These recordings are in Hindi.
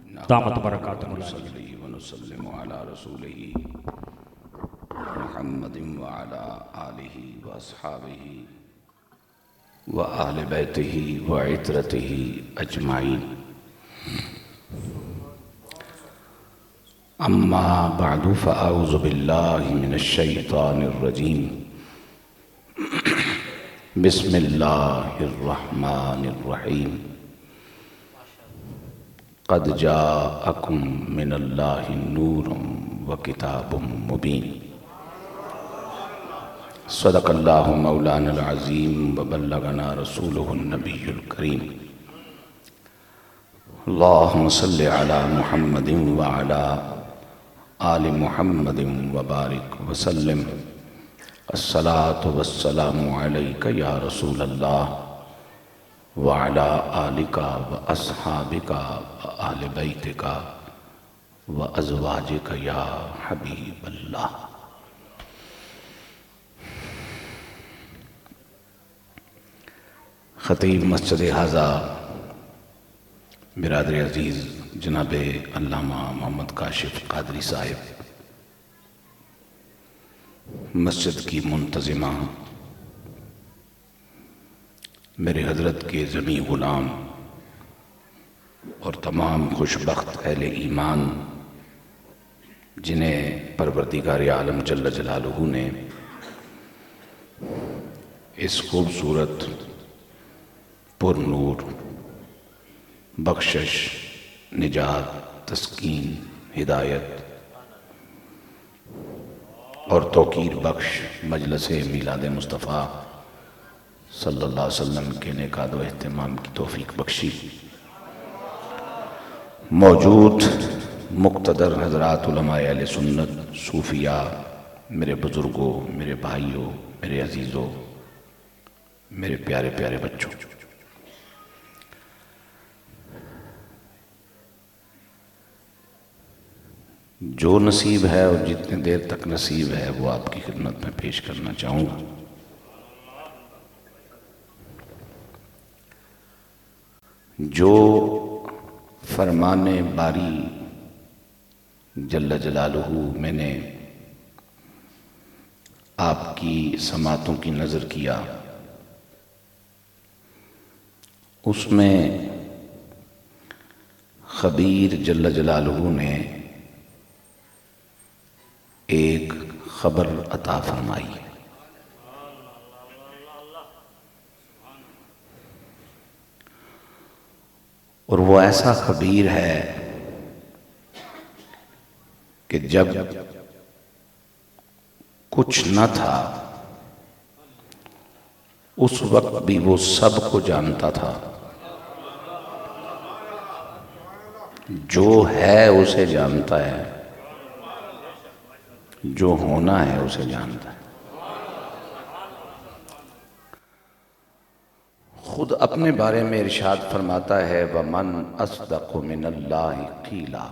दामत बरकातुहुल नसल्ली व नुसल्लिमु अला रसूलिही मुहम्मदिन व अला आलिही व अस्हाबिही व अहले बैतिही व इतरतिही अजमाइन। अम्मा बअदु फ़अऊज़ु बिल्लाहि मिनश शैतानिर रजीम। बिस्मिल्लाहिर रहमानिर रहीम। क़द जाअकुम मिनल्लाहि नूरुम व किताबुम मुबीन। सदक़ल्लाहु मौलानल अज़ीम व बल्लगना रसूलुहुन नबियुल करीम। अल्लाहुम्मा सल्लि अला मुहम्मदिन व अला आलि मुहम्मदिन व बारिक व सल्लिम। अस्सलातु वस्सलामु अलैका या रसूलल्लाह व अला आलिका व अस्हाबिका व अहले बैतिका व अज़वाजिका या हबीबल्लाह। ख़तीब मस्जिद हाज़ा बिरादर अज़ीज़ जनाब अल्लामा मोहम्मद काशिफ कादरी साहिब, मस्जिद की मुंतज़िमा, मेरे हज़रत के ज़मी ग़ुलाम और तमाम खुशबख्त अहले ईमान जिन्हें परवरदिगार आलम जल्ल जलालुहु ने इस खूबसूरत पुरनूर बख्शिश, निजात, तस्कीन, हिदायत और तौकीर बख्श मजलिस मिलाद मुस्तफ़ा सल्लल्लाहु अलैहि वसल्लम के नेकाद व एहतिमाम की तौफीक बख्शी। मौजूद मुक़्तदर हज़रात उलमाए अहले सुन्नत, सूफिया, मेरे बुज़ुर्गों, मेरे भाइयों, मेरे अजीज़ों, मेरे प्यारे प्यारे बच्चों, जो नसीब है और जितने देर तक नसीब है वो आपकी खिदमत में पेश करना चाहूँगा। जो फरमाने बारी जल्ल जलालुहु मैंने आपकी समातों की नज़र किया, उसमें खबीर जल्ल जलालुहु ने एक खबर अता फरमाई। और वो ऐसा खबीर है कि जब कुछ न था उस वक्त भी वो सब को जानता था। जो है उसे जानता है, जो होना है उसे जानता है। खुद अपने बारे में इरशाद फरमाता है, वमन अस्दक़ु मिनल्लाहि क़ीला।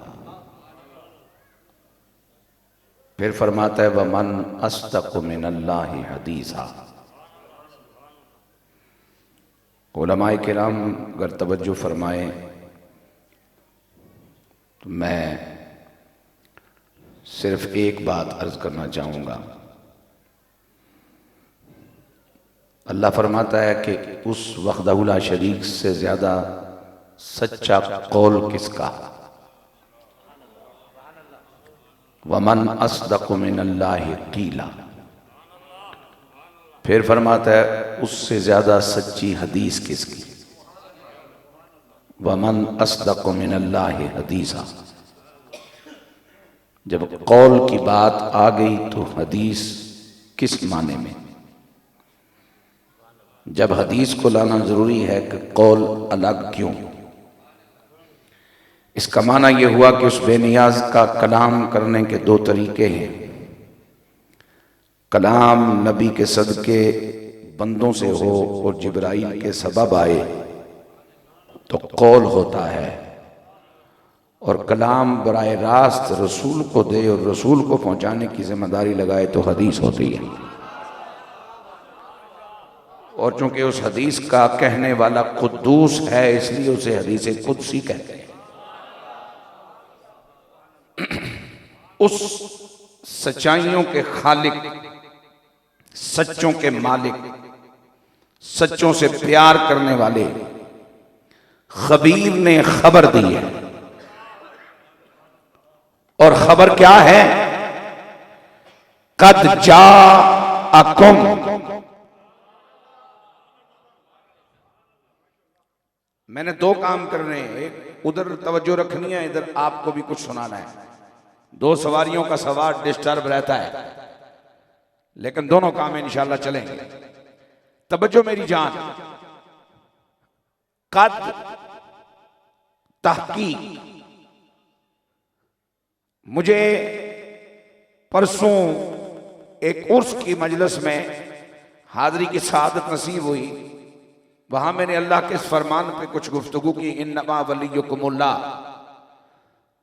फिर फरमाता है, वमन अस्दक़ु मिनल्लाहि हदीसा। उलमाए किराम अगर तवज्जो फरमाएं तो मैं सिर्फ एक बात अर्ज करना चाहूँगा। अल्लाह फरमाता है कि उस वहदहु ला शरीक से ज़्यादा सच्चा कौल किसका? वमन अस्दक़ु मिनल्लाहि क़ीला। फिर फरमाता है उससे ज़्यादा सच्ची हदीस किसकी? वमन अस्दक़ु मिनल्लाहि हदीसा। जब कौल की बात आ गई तो हदीस किस माने में? जब हदीस को लाना जरूरी है कि कौल अलग क्यों? इसका माना यह हुआ कि उस बेनियाज का कलाम करने के दो तरीके हैं। कलाम नबी के सदके बंदों से हो और जिब्राइल के सबब आए तो कौल होता है, और कलाम बराए रास्त रसूल को दे और रसूल को पहुंचाने की जिम्मेदारी लगाए तो हदीस होती है। और चूंकि उस हदीस का कहने वाला कुद्दूस है इसलिए उसे हदीस कुद्सी कहते हैं। उस सच्चाइयों के खालिक, सच्चों के मालिक, सच्चों से प्यार करने वाले खबीर ने खबर दी है। और खबर क्या है? कद जाअकुम, मैंने दो काम करने हैं, एक उधर तवज्जो रखनी है, इधर आपको भी कुछ सुनाना है। दो सवारियों का सवार डिस्टर्ब रहता है, लेकिन दोनों काम इंशाल्लाह चलेंगे। तवज्जो मेरी जान। कद तहकीक, मुझे परसों एक उर्स की मजलिस में हाज़री की सआदत नसीब हुई। वहां मैंने अल्लाह के इस फरमान पे कुछ गुफ्तगू की, इन्नमा वलियुकुमुल्लाह।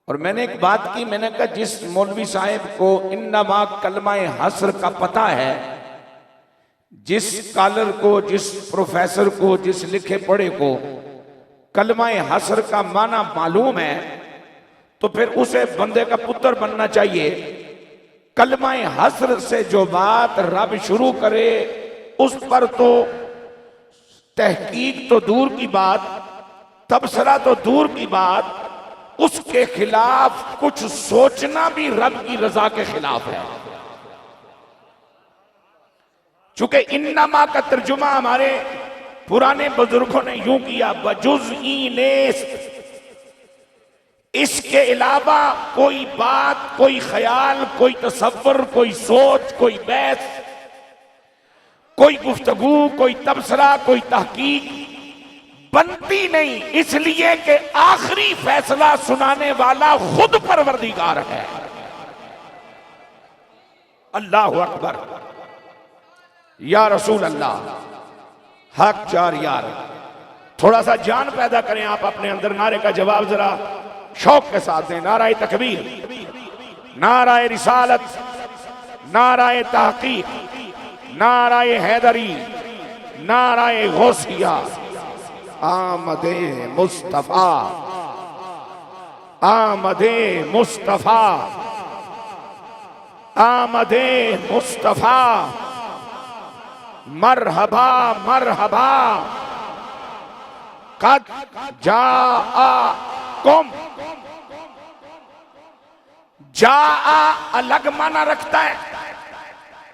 और मैंने एक बात की, मैंने कहा जिस मौलवी साहब को इन्नमा कलमा हस्र का पता है, जिस स्कॉलर को, जिस प्रोफेसर को, जिस लिखे पढ़े को कलमा हस्र का माना मालूम है, तो फिर उसे बंदे का पुत्र बनना चाहिए। कलमा हस्र से जो बात रब शुरू करे उस पर तो तहकीक तो दूर की बात, तबसरा तो दूर की बात, उसके खिलाफ कुछ सोचना भी रब की रजा के खिलाफ है। चूंकि इन्नमा का तर्जुमा हमारे पुराने बुजुर्गों ने यूं किया, बजुज़ई नेस्त, इसके अलावा कोई बात, कोई ख्याल, कोई तसव्वुर, कोई सोच, कोई बहस, कोई गुफ्तगू, कोई तबसरा, कोई तहकीक बनती नहीं, इसलिए कि आखिरी फैसला सुनाने वाला खुद परवरदिगार है। अल्लाहु अकबर, या रसूल अल्लाह, हक चार यार। थोड़ा सा जान पैदा करें आप अपने अंदर, नारे का जवाब जरा शौक के साथ दें। नाराए तकबीर, नाराए रिसालत, नाराए तहकीक, नाराए हैदरी, नाराए गौसिया। आमदे मुस्तफा, आमदे मुस्तफा, आमदे मुस्तफा, मरहबा मरहबा, कद जाअकुम। जाआ अलग माना रखता है,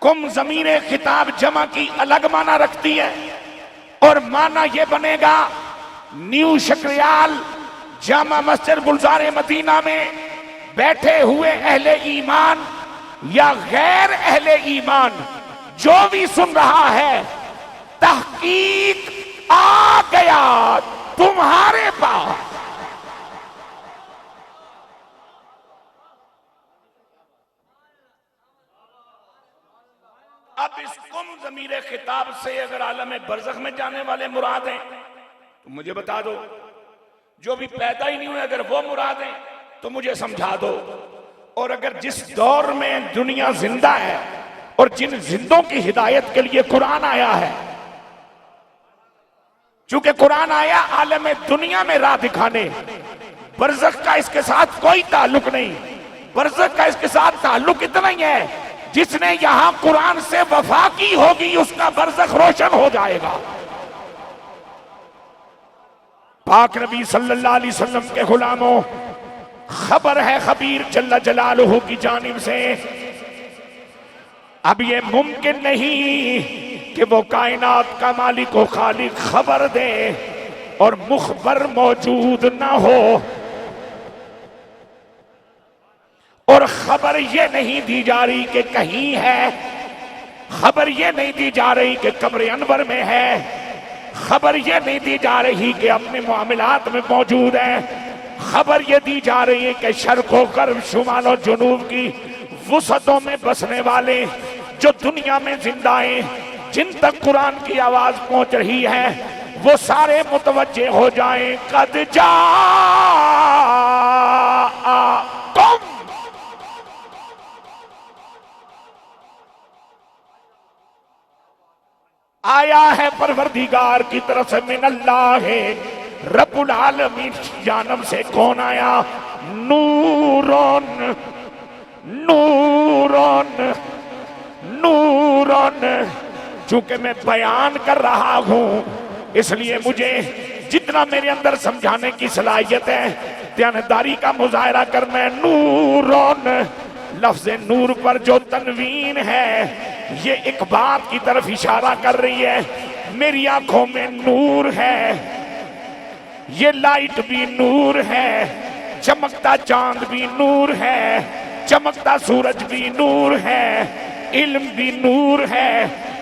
कुम ज़मीरे खिताब जमा की अलग माना रखती है, और माना यह बनेगा न्यू शक्रियाल जामा मस्जिद गुलजार मदीना में बैठे हुए अहले ईमान या गैर अहले ईमान जो भी सुन रहा है, तहकीक आ गया तुम्हारे पास। अब इस कुम ज़मीरे खिताब से अगर आलम बरज़ख में जाने वाले मुराद हैं तो मुझे बता दो, जो भी पैदा ही नहीं हुए अगर वो मुराद हैं तो मुझे समझा दो। और अगर जिस दौर में दुनिया जिंदा है और जिन जिंदों की हिदायत के लिए कुरान आया है, चूंकि कुरान आया आलम दुनिया में राह दिखाने, बरज़ख का इसके साथ कोई ताल्लुक नहीं। बरज़ख का इसके साथ ताल्लुक इतना ही है, जिसने यहां कुरान से वफा की होगी उसका बरज़ख रोशन हो जाएगा। पाक नबी सल्लल्लाहु अलैहि वसल्लम के गुलामों, खबर है खबीर जल्ला जलालुहु की जानिब से, अब ये मुमकिन नहीं कि वो कायनात का मालिक व खालिक खबर दे और मुखबर मौजूद ना हो। और खबर ये नहीं दी जा रही कि कहीं है, खबर ये नहीं दी जा रही कि कब्र अनवर में है, खबर ये नहीं दी जा रही कि अपने मामलात में मौजूद है, खबर ये दी जा रही है कि शर्क़ व गर्ब, शुमाल और जुनूब की वुसअतों में बसने वाले जो दुनिया में जिंदा हैं, जिन तक कुरान की आवाज पहुंच रही है, वो सारे मुतवज्जे हो जाएं। कद जाअकुम, आया है परवरदिगार की तरफ से, मिनल्लाह रब्बुल आलमीन जानब से। कौन आया? नूरुन नूरन नूरन। चूंकि मैं बयान कर रहा हूं इसलिए मुझे जितना मेरे अंदर समझाने की सलाहियत है ध्यानदारी का मुजाहरा करना है। नूरन, लफ्ज नूर पर जो तनवीन है ये एक बात की तरफ इशारा कर रही है, मेरी आंखों में नूर है, ये लाइट भी नूर है, चमकता चांद भी नूर है, चमकता सूरज भी नूर है, इल्म भी नूर है,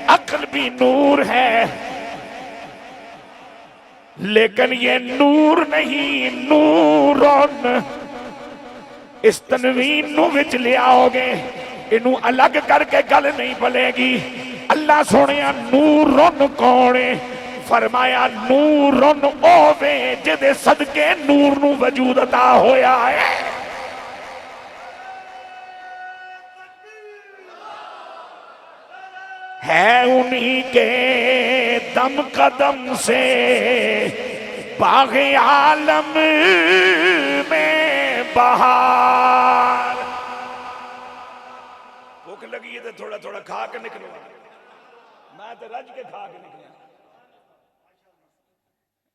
अक्ल भी नूर है। लेकिन ये नूर नहीं, नूरन। इस तनवीन नू विच ले आओगे इनू अलग करके गल नहीं बलेगी। अल्लाह सोने नूरन कौन है? फरमाया नूरन ओवे जिदे सदके नूर नू वजूद अता होया है उन्हीं के दम कदम से बाग़े आलम में बहार। भूख लगी है तो थोड़ा थोड़ा खा के निकलो, मैं तो रज के खा के निकलिया।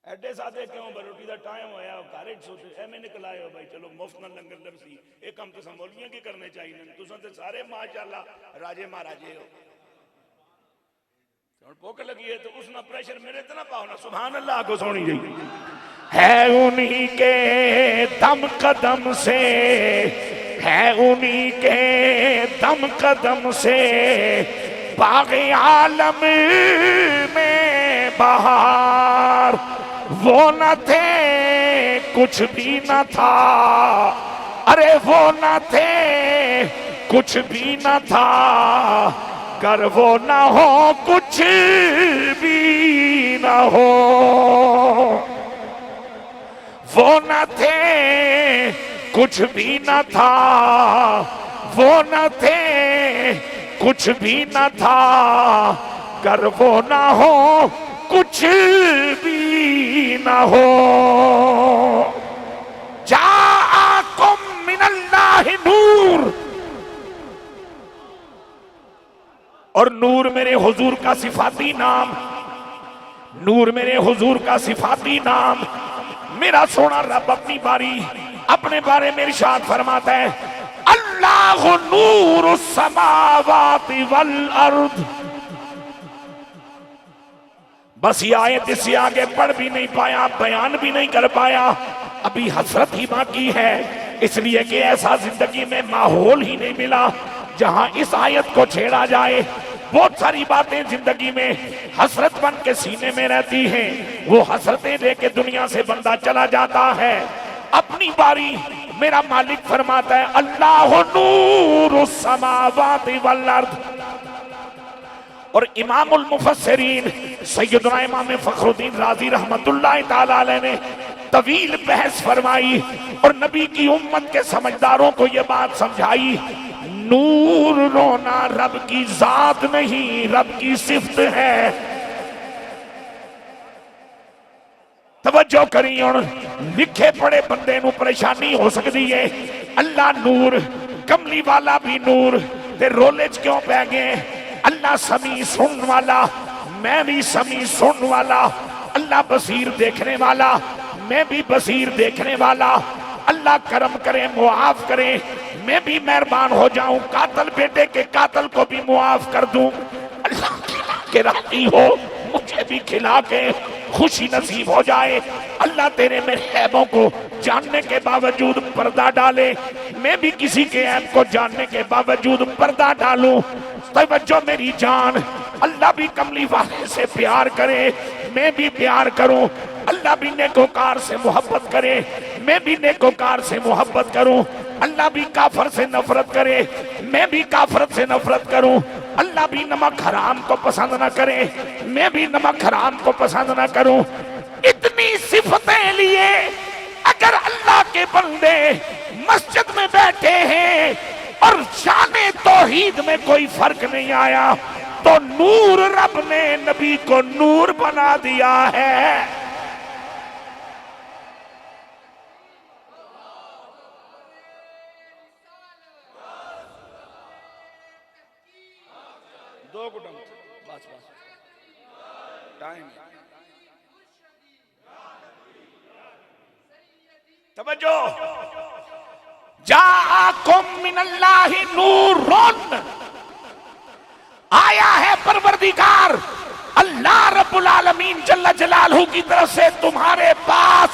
एडे सादे क्यों? रोटी का टाइम होया घर सोचे एवं निकल आए हो भाई, चलो मुफ्त न लंगर लभसी। एक काम तो संभोलियां की करने चाहिए, तुम तो सारे माशाअल्लाह राजे महाराजे हो। भूख लगी है तो उसना प्रेशर मेरे तो ना पाओ ना। सुभान अल्लाह को सोनी जी है उन्हीं के दम कदम से, है उन्हीं के दम कदम से बाग़े आलम में बहार। वो न थे कुछ भी न था, अरे वो न थे कुछ भी न था, कर वो ना हो कुछ भी ना हो। वो न थे कुछ भी न था, वो न थे कुछ भी न था, कर वो ना हो कुछ भी ना हो। जाअकुम मिनल्लाहि नूर, और नूर मेरे हुजूर का सिफाती नाम, नूर मेरे हुजूर का सिफाती नाम। मेरा सोना रब अपनी बारी अपने बारे में इरशाद फरमाता है, अल्लाह नूरुस समावाति वल अर्द। बस ये आयत इससे आगे पढ़ भी नहीं पाया, बयान भी नहीं कर पाया, अभी हसरत ही बाकी है। इसलिए कि ऐसा जिंदगी में माहौल ही नहीं मिला जहां इस आयत को छेड़ा जाए। बहुत सारी बातें जिंदगी में हसरत बन के सीने में रहती हैं, वो हसरतें लेके दुनिया से बंदा चला जाता है। अपनी बारी मेरा मालिक फरमाता है, अल्लाह नूरुस समावाति वल अर्द। और इमामुल मुफस्सिरीन सैयदना इमाम फखरुद्दीन राजी रहमतुल्लाह ताला अलैह ने तवील बहस फरमाई और नबी की उम्मत के समझदारों को यह बात समझाई, नूर रोना रब की जात नहीं, रब की सिफ्त है। तवज्जो करी, और लिखे पड़े बंदे नू परेशानी हो सकती है। अल्लाह नूर, कमली वाला भी नूर, ते रोले च क्यों पै गए? अल्लाह समी सुनने वाला, मैं भी समी सुनने वाला। अल्लाह बसीर देखने वाला, मैं भी बसीर देखने वाला। अल्लाह करम करे, मुआफ करे, मैं भी मेहरबान हो जाऊं, कातल बेटे के कातल को भी मुआफ कर दूं। अल्लाह खिला के रखती हो, मुझे भी खिला के खुशी नसीब हो जाए। अल्लाह तेरे मेरे ऐबों को जानने के बावजूद पर्दा डाले, मैं भी किसी के ऐब को जानने के बावजूद पर्दा डालूं। तवज्जो मेरी जान, अल्लाह भी कमली वाले से प्यार करे, मैं भी प्यार करूं। अल्लाह भी नेकोकार से मोहब्बत करे, मैं भी नेकोकार से मोहब्बत करूं। अल्लाह भी काफर से नफरत करे, मैं भी काफरत से नफरत करूं। अल्लाह भी नमक हराम को पसंद ना करे, मैं भी नमक हराम को पसंद ना करूं। इतनी सिफतें लिए अगर अल्लाह के बंदे मस्जिद में बैठे हैं और शाने तौहीद में कोई फर्क नहीं आया, तो नूर रब ने नबी को नूर बना दिया है। दो कुटुंब बस बस टाइम तवज्जो जाअकुम मिनल्लाहि नूरुन आया है परवरदिगार अल्लाह रब्बुल आलमीन जल्ला जलालहू की तरफ से तुम्हारे पास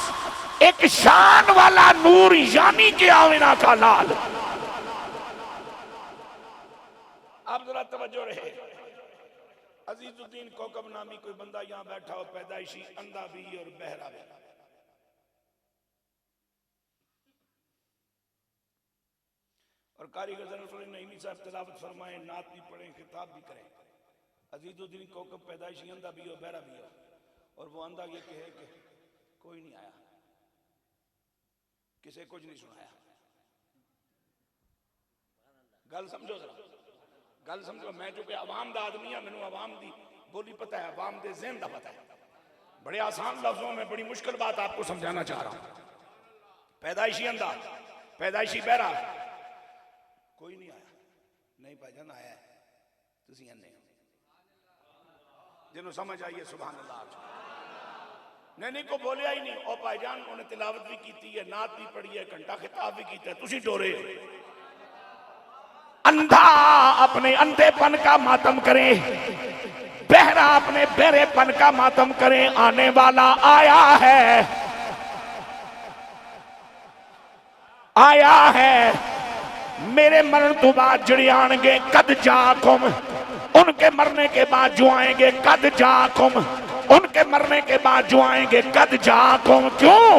एक शान वाला नूर यानी कि आमिना का लाल। आप जरा तवज्जो रहे। अजीजुद्दीन कोकब नामी कोई बंदा यहां बैठा हो, पैदाइशी अंधा भी और बहरा भी। और कारीगर नईमी साहब तिलावत फरमाए, नात भी पढ़ें, किताब भी करें। अजीजुद्दीन कोकब पैदाइशी अंधा भी हो, बहरा भी हो, और वो अंधा ये कहे कि कोई नहीं आया, किसे कुछ नहीं सुनाया। गल समझो जरा, गल समझो। मैं जो कि अवाम दा आदमी है, मैनू अवाम दी बोली पता है, अवाम दे ज़हन दा पता है। बड़े आसान लफ्जों में बड़ी मुश्किल बात आपको समझाना चाह रहा हूं। पैदाइशी अंधा, पैदाइशी बहरा, कोई नहीं आया। नहीं भाईजान आया है, तुसी अन्ने जिन्हों समझ आइए सुभान अल्लाह। नहीं को बोलिया ही नहीं। ओ भाईजान उन्हें तिलावत भी की है, नात भी पढ़ी है, घंटा खिताब भी किया, तुसी डोरे। अंधा अपने अंधेपन का मातम करे, बहरा अपने बहरेपन का मातम करे। आने वाला आया है, आया है। मेरे मरण तो बाद जड़े आएंगे कद जाकुम, उनके मरने के बाद जो आएंगे कद जाकुम, उनके मरने के बाद जो आएंगे कद जाकुम। क्यों?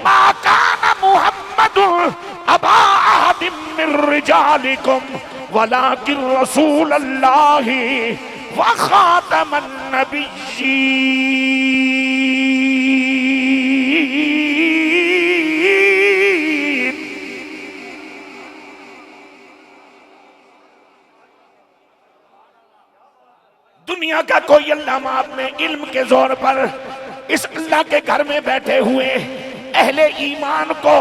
मा काना मुहम्मदुन अबा अहदिम मिन रिजालिकुम वलाकिन रसूलल्लाहि व खातमन नबिय्यीन। दुनिया का कोई अल्लामा अपने इल्म के जोर पर इस अल्लाह के घर में बैठे हुए अहले ईमान को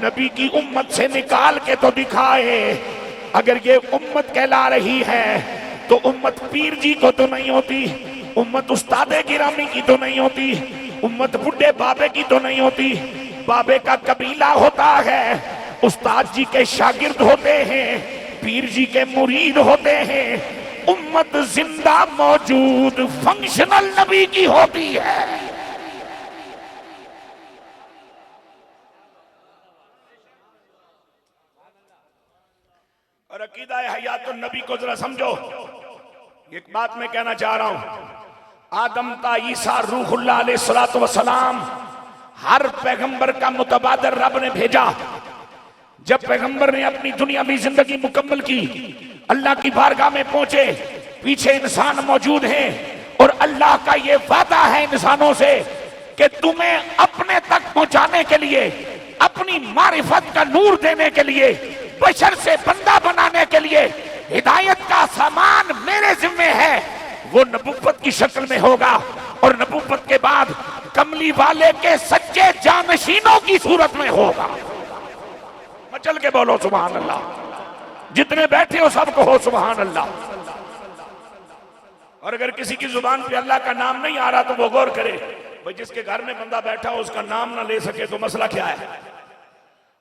नबी की उम्मत से निकाल के तो दिखाए। अगर ये उम्मत कहला रही है तो उम्मत पीर जी को तो नहीं होती, उम्मत उस्तादे गिरामी की तो नहीं होती, उम्मत बुढ़े बाबे की तो नहीं होती। बाबे का कबीला होता है, उस्ताद जी के शागिर्द होते हैं, पीर जी के मुरीद होते हैं। उम्मत जिंदा मौजूद फंक्शनल नबी की होती है। और अकीदा हयातुन नबी को जरा समझो। एक बात मैं कहना चाह रहा हूं, आदम ता ईसा रूहुल्लाह अलैहिस्सलातु वस्सलाम, हर पैगंबर का मुतबादर रब ने भेजा। जब पैगंबर ने अपनी दुनियावी जिंदगी मुकम्मल की, अल्लाह की बारगाह में पहुंचे, पीछे इंसान मौजूद हैं और अल्लाह का ये वादा है इंसानों से कि तुम्हें अपने तक पहुंचाने के लिए, अपनी मारिफत का नूर देने के लिए, बशर से बंदा बनाने के लिए हिदायत का सामान मेरे जिम्मे है। वो नबुव्वत की शक्ल में होगा और नबुव्वत के बाद कमली वाले के सच्चे जानशीनों की सूरत में होगा। मचल के बोलो सुभान अल्लाह। जितने बैठे हो सबको हो सुभान अल्लाह। और अगर किसी की जुबान पे अल्लाह का नाम नहीं आ रहा तो वो गौर करे, भाई जिसके घर में बंदा बैठा हो उसका नाम ना ले सके तो मसला क्या है।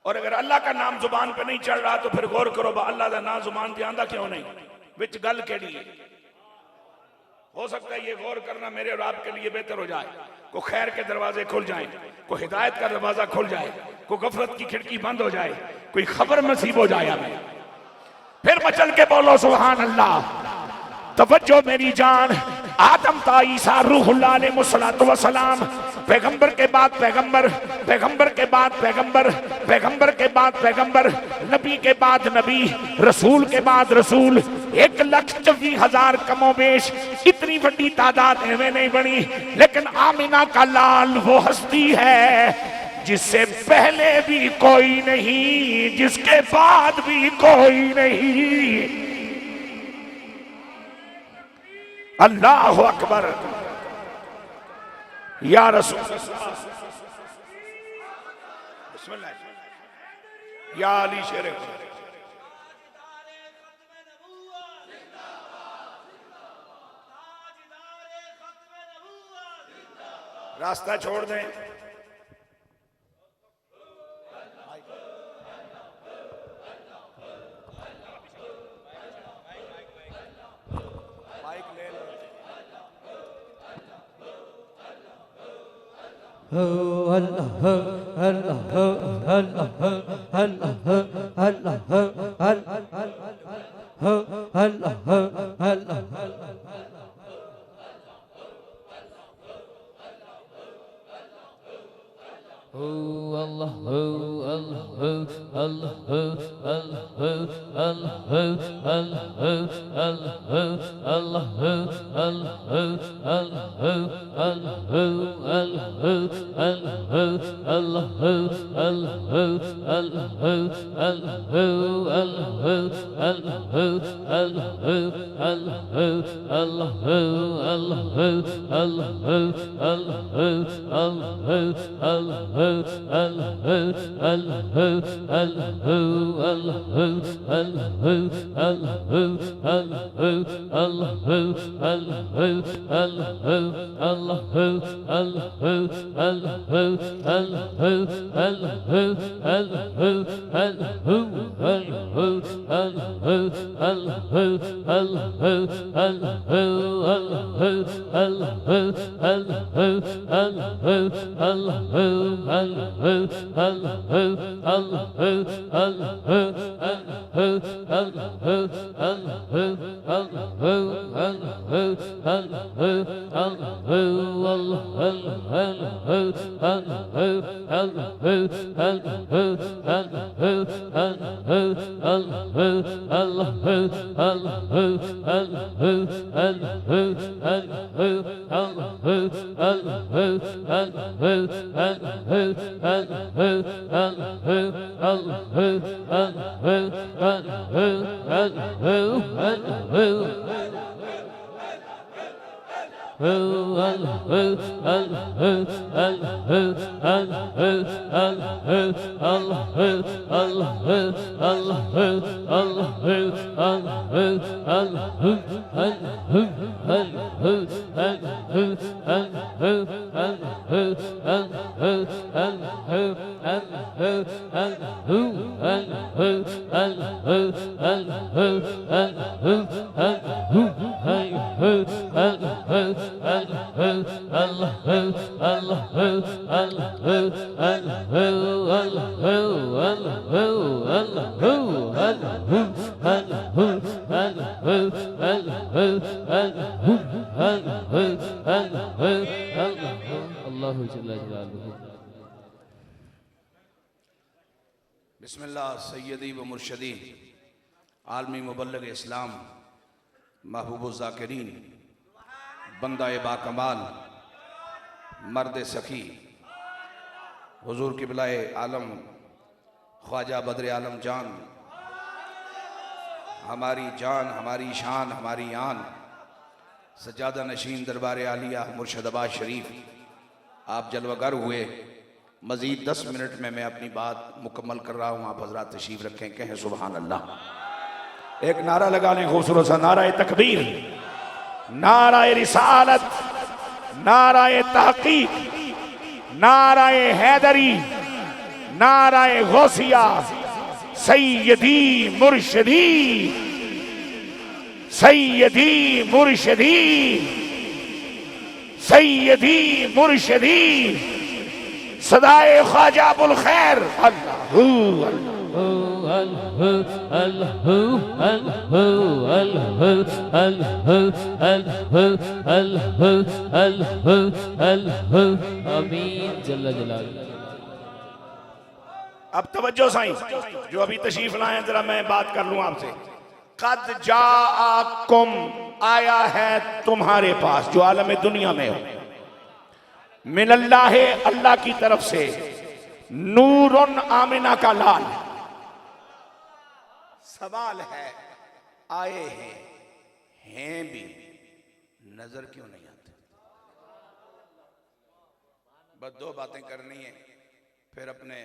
और अगर अल्लाह का नाम जुबान पे नहीं चढ़ रहा तो फिर गौर करो, अल्लाह का नाम जुबान पे आंदा क्यों नहीं, विच गल के लिए। हो सकता है ये गौर करना मेरे और आपके लिए बेहतर हो जाए, को खैर के दरवाजे खुल जाए, को हिदायत का दरवाजा खुल जाए, को गफलत की खिड़की बंद हो जाए, कोई खबर नसीब हो जाए हमें। फिर मचल के बोलो सुभान अल्लाह। तवज्जो मेरी जान। आदम ता ईसा रूहुल्लाह अलैहिस्सलातु वस्सलाम, पैगंबर के बाद पैगंबर, पैगंबर के बाद पैगंबर, पैगंबर के बाद पैगंबर, नबी के बाद नबी, रसूल के बाद रसूल। 1,24,000 कमोबेश, इतनी बड़ी तादाद एवं नहीं बनी। लेकिन आमिना का लाल वो हस्ती है जिससे पहले भी कोई नहीं, जिसके बाद भी कोई नहीं। अल्लाह अकबर। या रसूल बिस्मिल्लाह, या अली शेर। रास्ता छोड़ दें। माइक ले लो। अल्लाह अल्लाह अल्लाह अल्लाह अल्लाह अल्लाह अल्लाह Allah बिस्मिल्लाह सैयदी व मुर्शदी आलमी मुबल्लिग इस्लाम महबूब ज़ाकिरीन बंदा बाकमाल मर्द सखी हुजूर क़िबला आलम ख्वाजा बद्र आलम जान, हमारी शान हमारी आन सज्जादा नशीन दरबार आलिया मुर्शदाबाद शरीफ, आप जलवागर हुए। मज़ीद 10 मिनट में मैं अपनी बात मुकम्मल कर रहा हूँ, आप हज़रात तशरीफ़ रखें, कहें सुबहान अल्लाह। एक नारा लगा लें खूबसूरत सा, नारा तकबीर, नारा रिसालत, नारा तहक़ीक़, नारा हैदरी, नारा गौसिया, सैयदी मुर्शदी, सैयदी मुर्शदी, सैयदी मुर्शदी, सदाए ख्वाजा अबुल खैर। अब तवज्जो साईं, जो अभी तशरीफ लाए जरा मैं बात कर लूं आपसे। कद जाअकुम, आया है तुम्हारे पास, जो आलम दुनिया में हो, मिनल्लाह, अल्लाह की तरफ से, नूरुन, आमिना का लाल। सवाल है, आए हैं भी, नजर क्यों नहीं आते? बस 2 बातें करनी है, फिर अपने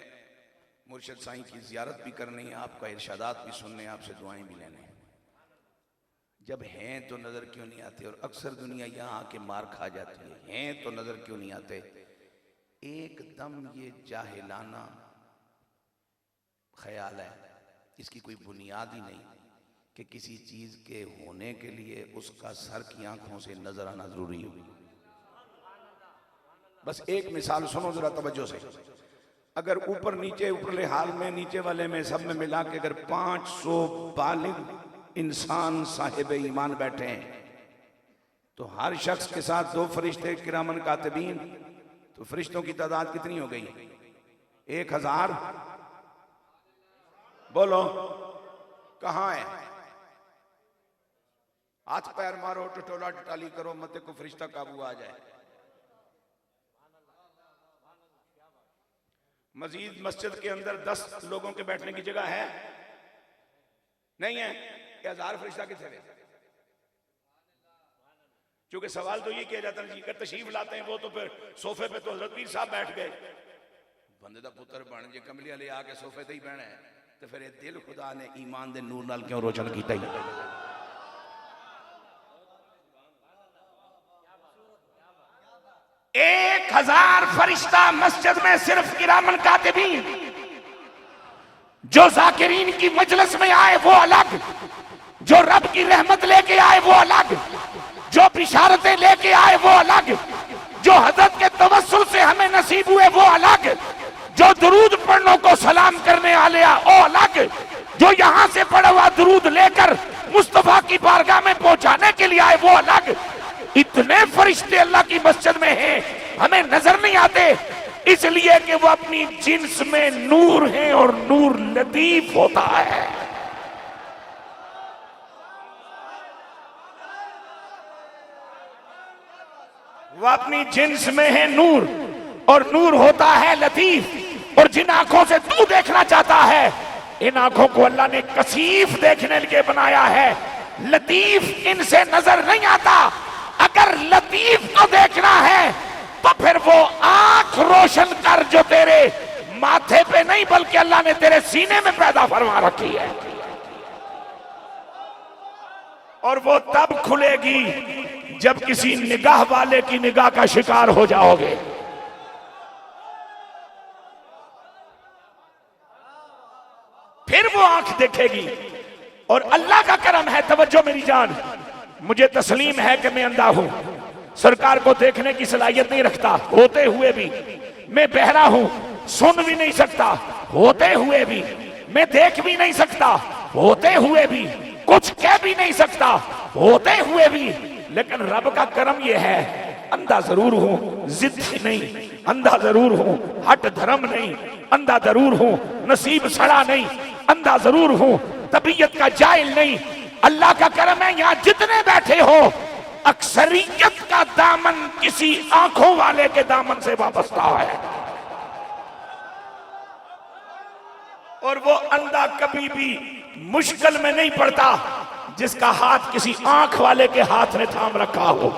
मुर्शिद साईं की जियारत भी करनी है, आपका इरशादात भी सुनने, आपसे दुआएं भी लेने। जब हैं तो नजर क्यों नहीं आते? और अक्सर दुनिया यहाँ आके मार खा जाती है, हैं तो नजर क्यों नहीं आते? एकदम ये जाहिलाना ख्याल है, इसकी कोई बुनियाद ही नहीं कि किसी चीज के होने के लिए उसका सर की आंखों से नजर आना जरूरी हो। बस एक मिसाल सुनो जरा तवज्जो से। अगर ऊपर नीचे ऊपरले हाल में नीचे वाले में सब में मिला के अगर 500 बालिग इंसान साहिब ईमान बैठे हैं तो हर शख्स के साथ 2 फरिश्ते किरामन कातिबीन, तो फरिश्तों की तादाद कितनी हो गई? 1000। बोलो कहां है? हाथ पैर मारो, टटोला टटाली करो, मत को फरिश्ता काबू आ जाए। मजीद मस्जिद के अंदर 10 लोगों के बैठने की जगह है? नहीं है। 1000 फरिश्ता कितने गए? क्योंकि सवाल तो ये किया जाता है जी, अगर तशरीफ लाते हैं वो तो फिर सोफे पे तो हजरत पीर साहब बैठ गए, बंदे दा पुत्र बन जे कमली वाले आके सोफे ते ही बहना है, तो फिर ये दिल खुदा ने ईमान दे नूर नाल क्यों रोशन कीता ही? 1000 फरिश्ता मस्जिद में सिर्फ किरामन कातिबीन, जो जाकिरीन की मजलिस में आए वो अलग, जो रब की रहमत लेके आए वो अलग, जो बिशारतें लेके आए वो अलग, जो हजरत के तवस्सुल से हमें नसीब हुए वो अलग, जो दुरूद पढ़ने को सलाम करने वाले वो अलग, जो यहां से पढ़ा हुआ दुरूद लेकर मुस्तफा की बारगाह में पहुंचाने के लिए आए वो अलग। इतने फरिश्ते अल्लाह की मस्जिद में हैं, हमें नजर नहीं आते, इसलिए कि वो अपनी जिन्स में नूर हैं और नूर लतीफ होता है। वो अपनी जिन्स में है नूर और नूर होता है लतीफ। और जिन आंखों से तू देखना चाहता है, इन आंखों को अल्लाह ने कसीफ देखने के लिए बनाया है, लतीफ इनसे नजर नहीं आता। अगर लतीफ को देखना है तो फिर वो आंख रोशन कर जो तेरे माथे पे नहीं बल्कि अल्लाह ने तेरे सीने में पैदा फरमा रखी है, और वो तब खुलेगी जब किसी निगाह वाले की निगाह का शिकार हो जाओगे। फिर वो आंख देखेगी। और अल्लाह का करम है, तवज्जो मेरी जान, मुझे तस्लीम है कि मैं अंधा हूं, सरकार को देखने की सलाहियत नहीं रखता, होते हुए भी मैं बहरा हूं, सुन भी नहीं सकता, होते हुए भी मैं देख भी नहीं सकता, होते हुए भी कुछ कह भी नहीं सकता, होते हुए भी। लेकिन रब का करम यह है, अंधा जरूर हूं, जिद्दी नहीं, अंधा जरूर हूं, हट धर्म नहीं, अंधा जरूर हूं, नसीब सड़ा नहीं, अंधा जरूर हूं, तबीयत का जाहिल नहीं। अल्लाह का करम है, यहां जितने बैठे हो अक्सरियत का दामन किसी आंखों वाले के दामन से वाबस्ता है। और वो अंधा कभी भी मुश्किल में नहीं पड़ता जिसका हाथ किसी आंख वाले के हाथ ने थाम रखा हो।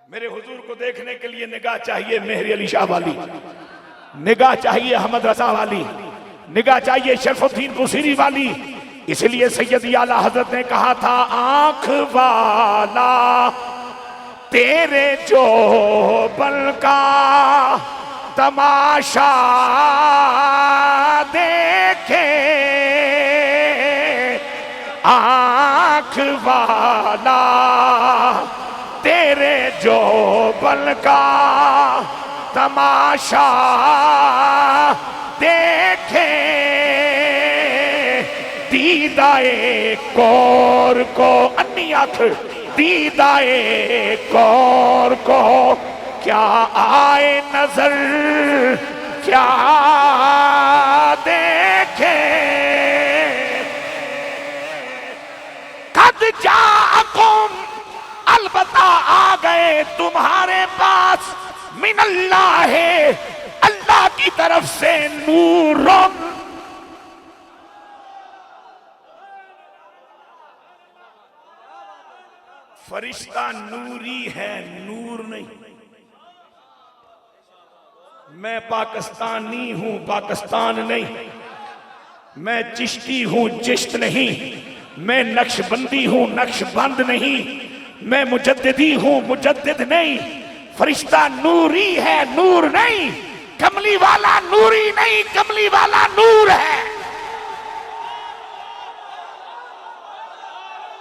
मेरे हुजूर को देखने के लिए निगाह चाहिए मेहरी अली शाह वाली, निगाह चाहिए अहमद रजा वाली, निगाह चाहिए शरफुद्दीन बुसीरी वाली। इसलिए सैयद आला हजरत ने कहा था, आंख वाला तेरे जो बल का तमाशा देखे, आंख वाला तेरे जो बल का तमाशा देखे, दीदाए कौर को अन्नी आंख, दीदाए कौर को क्या आए नजर, क्या देखे। कद जाकुम, अलबत्ता आ गए तुम्हारे पास, मिनल्लाह है, अल्लाह की तरफ से नूरुन, फरिश्ता नूरी है, नूर नहीं। मैं पाकिस्तानी हूं, पाकिस्तान नहीं। मैं चिश्ती हूं, चिश्त नहीं। मैं नक्शबंदी हूं, नक्शबंद नहीं। मैं मुजद्दिदी हूं, मुजद्दिद नहीं। फरिश्ता नूरी है, नूर नहीं। कमली वाला नूरी नहीं, कमली वाला नूर है।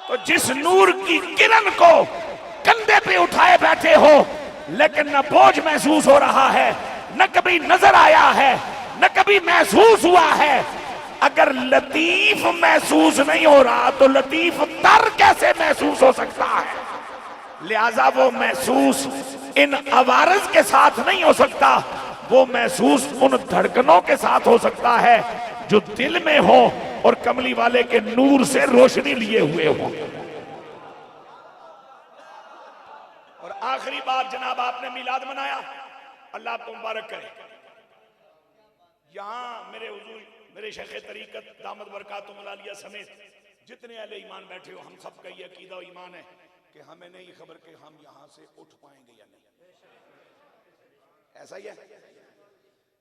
तो जिस नूर की किरण को कंधे पे उठाए बैठे हो, लेकिन न बोझ महसूस हो रहा है, न कभी नजर आया है, न कभी महसूस हुआ है। अगर लतीफ महसूस नहीं हो रहा तो लतीफ तर कैसे महसूस हो सकता है? लिहाजा वो महसूस इन अवारज के साथ नहीं हो सकता, वो महसूस उन धड़कनों के साथ हो सकता है जो दिल में हो और कमली वाले के नूर से रोशनी लिए हुए हो। और आखिरी बात जनाब, आपने मिलाद मनाया, अल्लाह आपको मुबारक करे। यहां मेरे हुजूर, मेरे शेख तरीकत दामद बरकातुहुम अलिया समेत जितने अहले ईमान बैठे हो, हम सबका ये अकीदा और ईमान है कि हमें नहीं खबर कि हम यहां से उठ पाएंगे या नहीं। ऐसा ही है,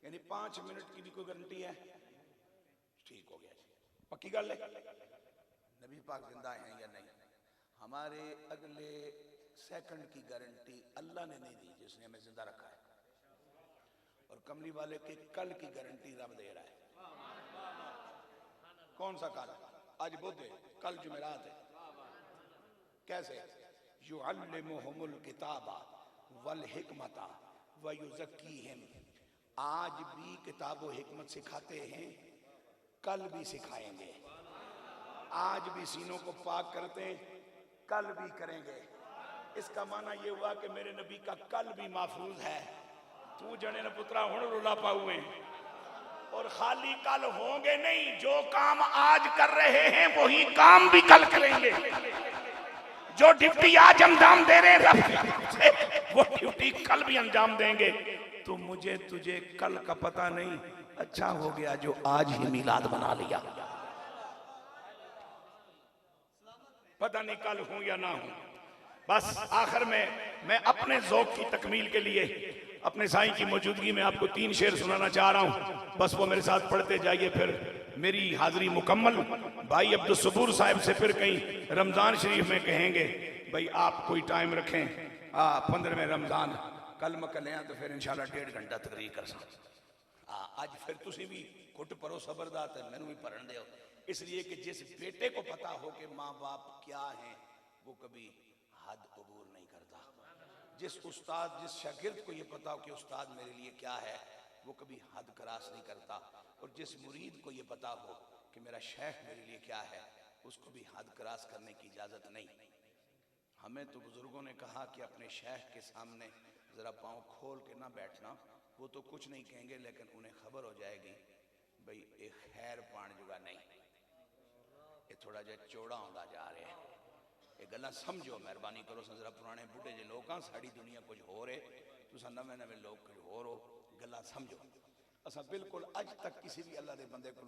यानी 5 मिनट की भी कोई गारंटी है? ठीक हो गया, पक्की गल है। नबी पाक जिंदा हैं या नहीं, हमारे अगले सेकंड की गारंटी अल्लाह ने नहीं दी, जिसने हमें जिंदा रखा है। और कमली वाले के कल की गारंटी रब दे रहा है। कौन सा कल? आज बुध है, कल जुमेरात है। कैसे? युअल्लिमुहुमुल किताबा वल हिकमता व युज़क्कीहिम। आज भी किताब व हिकमत सिखाते हैं, कल भी सिखाएंगे। आज भी सीनों को पाक करते हैं, कल भी करेंगे। इसका माना यह हुआ कि मेरे नबी का कल भी महफूज है। तू जने न पुत्रा हुण रुला पाऊए। और खाली कल होंगे नहीं, जो काम आज कर रहे हैं वही काम भी कल करेंगे। जो ड्यूटी आज अंजाम दे रहे हैं वो ड्यूटी कल भी अंजाम देंगे। तो मुझे तुझे कल का पता नहीं, अच्छा हो गया जो आज ही मिलाद बना लिया। पता नहीं कल हूं या ना हूं। बस आखिर में मैं अपने ज़ौक़ की तकमील के लिए अपने साईं की मौजूदगी में आपको 3 शेर सुनाना चाह रहा हूं। बस वो मेरे साथ पढ़ते जाइए, फिर मेरी हाजिरी मुकम्मल। भाई अब्दुल सबूर साहब से फिर कहीं रमजान शरीफ में कहेंगे, भाई आप कोई टाइम रखें 15वें रमजान कल मकलियां, तो फिर इंशाल्लाह 1.5 घंटा तकरीर कर सकते। आज फिर तुसी भी घुट परो सबरदार, मैनू भी भरन दो। इसलिए कि जिस बेटे को पता हो कि माँ बाप क्या हैं, वो कभी हद अबूर नहीं करता। जिस उस्ताद, जिस शागिर्द को ये पता हो कि उस्ताद मेरे लिए क्या है, वो कभी हद क्रॉस नहीं करता। और जिस मुरीद को ये पता हो कि मेरा शेख मेरे लिए क्या है, उसको भी हद क्रॉस करने की इजाजत नहीं। हमें तो बुजुर्गों ने कहा कि अपने शेख के सामने जरा पाँव खोल के ना बैठना। वो तो कुछ नहीं कहेंगे, लेकिन उन्हें खबर हो जाएगी भाई एक खैर पाण जुगा नहीं, ये थोड़ा जा चौड़ा होता जा रहा है। ये गल्लां समझो, मेहरबानी करो। जरा पुराने बुढ़े जे लोग साड़ी दुनिया कुछ हो रहे, तुसा नवे नवे लोग कुछ हो रहो, गल्लां समझो। असा बिल्कुल अज तक किसी भी अल्लाह के बंदे को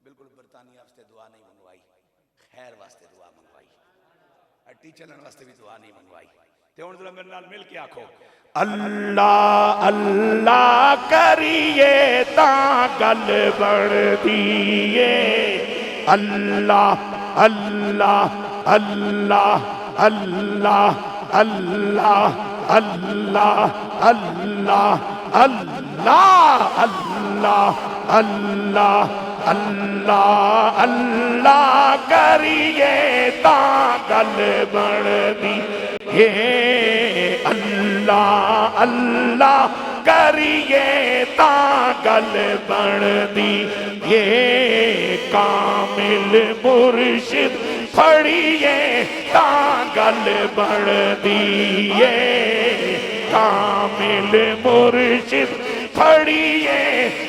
बिल्कुल बरतानिया वास्ते दुआ नहीं मंगवाई, खैर वास्ते दुआ मंगवाई, अट्टी चलन वास्ते भी दुआ नहीं मंगवाई। ते हुण जरा मेरे नाल मिल के आखो, अल्लाह अल्लाह करिए ता गल बढ़दी है। अल्लाह अल्लाह अल्लाह अल्लाह अल्लाह अल्लाह अल्लाह अल्लाह अल्लाह अल्लाह अल्लाह अल्लाह करिए ता गल बढ़दी हे। अल्लाह अल्लाह करिए ता गल बढ़दी ये। कामिल मुर्शिद फड़िए ता गल बढ़दी ये। कामिल मुर्शिद फड़िए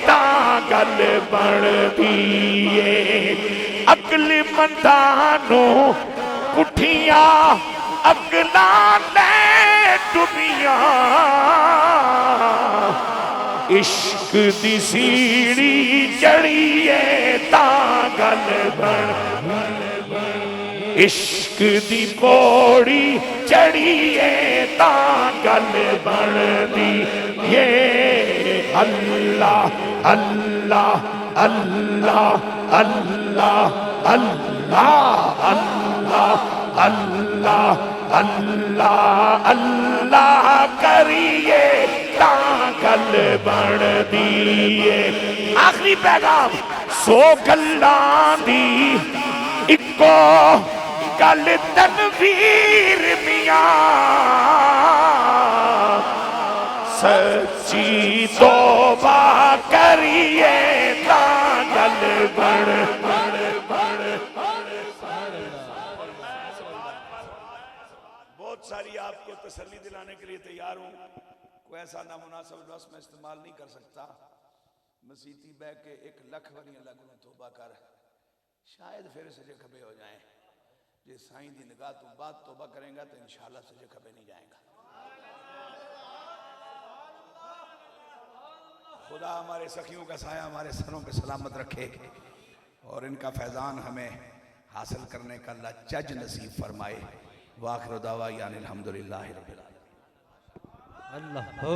ता गल बढ़दी ये। अकल मंदानो कुठिया अगला ले डुबिया, इश्क दी सीढ़ी चढ़िए ता गल बण। इश्क दी पौड़ी चढ़िए ता गल बढ़दी ये। अल्लाह अल्लाह अल्लाह अल्लाह अल्लाह अल्लाह अल्लाह अल्लाह अल्लाह करिए ताकल बन दिए। आखिरी पैगाम सो गल्लां दी इको गल तनवीर मियां सच्ची तौबा करिए ताकल बन। बहुत सारी आपको तसल्ली दिलाने के लिए तैयार हूं। कोई ऐसा नामुनासिब लफ्ज़ मैं इस्तेमाल नहीं कर सकता। मसीती बह के 1 लख वरियां लगू तौबा कर, शायद फिर सजे खबे हो जाए। जे साईं दी निगाह तो बाद तौबा करेगा तो इंशाअल्लाह सजे खबे नहीं जाएगा। खुदा हमारे सखियों का साया हमारे सरों पे सलामत रखे और इनका फैज़ान हमें हासिल करने का अल्लाह जज नसीब फरमाए। वाखिर दावा यानी अल्हम्दुलिल्लाहि रब्बिल आलमीन। अल्लाह हो